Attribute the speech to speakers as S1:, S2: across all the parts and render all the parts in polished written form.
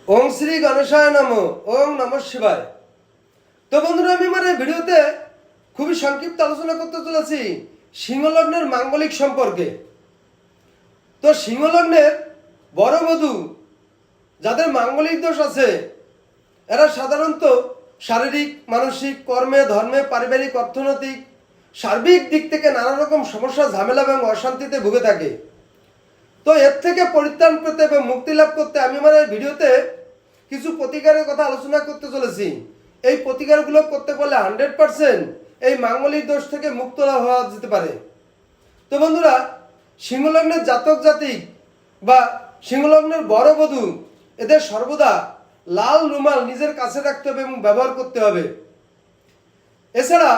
S1: ওং শ্রী গণেশায় নমঃ। ওং নমঃ শিবায়। তো বন্ধুরা, আমি আমার এই ভিডিওতে খুবই সংক্ষিপ্ত আলোচনা করতে চলেছি সিংহলগ্নের মাঙ্গলিক সম্পর্কে। তো সিংহলগ্নের বড় বধূ যাদের মাঙ্গলিক দোষ আছে, এরা সাধারণত শারীরিক, মানসিক, কর্মে, ধর্মে, পারিবারিক, অর্থনৈতিক, সার্বিক দিক থেকে নানা রকম সমস্যা, ঝামেলা এবং অশান্তিতে ভুগে থাকে। তো এর থেকে পরিত্রাণ পেতে এবং মুক্তি লাভ করতে আমি আমার এই ভিডিওতে কিছু প্রতিকারের কথা আলোচনা করতে চলেছি। এই প্রতিকারগুলো করতে পারলে 100% এই মাঙ্গলিক দোষ থেকে মুক্ত লাভ হওয়া যেতে পারে। তো বন্ধুরা, সিংহলগ্নের জাতক জাতিক বা সিংহলগ্নের বড় বধূ এদের সর্বদা লাল রুমাল নিজের কাছে রাখতে হবে এবং ব্যবহার করতে হবে। এছাড়া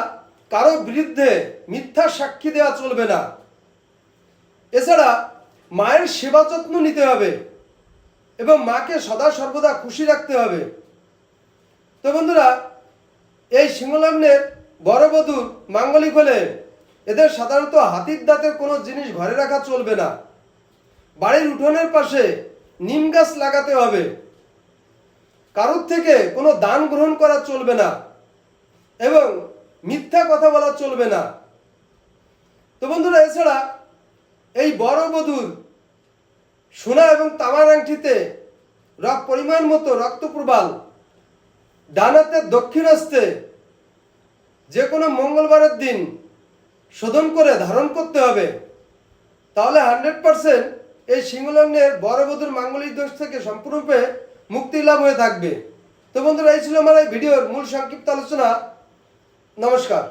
S1: কারো বিরুদ্ধে মিথ্যা সাক্ষী দেওয়া চলবে না। এছাড়া মায়ের সেবা যত্ন নিতে হবে এবং মাকে সদা সর্বদা খুশি রাখতে হবে। তো বন্ধুরা, এই সিংহলগ্নের বড় বধূর মাঙ্গলিক হলে এদের সাধারণত হাতির দাঁতের কোনো জিনিস ঘরে রাখা চলবে না। বাড়ির উঠোনের পাশে নিম গাছ লাগাতে হবে। কারোর থেকে কোনো দান গ্রহণ করা চলবে না এবং মিথ্যা কথা বলা চলবে না। তো বন্ধুরা, এছাড়া এই বড় বধূর সোনা এবং তামার আংটিতে পরিমাণ মতো রক্ত প্রবাল ডান হাতের দক্ষিণ হস্তে যে কোনো মঙ্গলবারের দিন শোধন করে ধারণ করতে হবে। তাহলে 100% এই সিংহলগ্নের বড় বধূর মাঙ্গলিক দোষ থেকে সম্পূর্ণরূপে মুক্তি লাভ হয়ে থাকবে। তো বন্ধুরা, এই ছিল আমার এই ভিডিওর মূল সংক্ষিপ্ত আলোচনা। নমস্কার।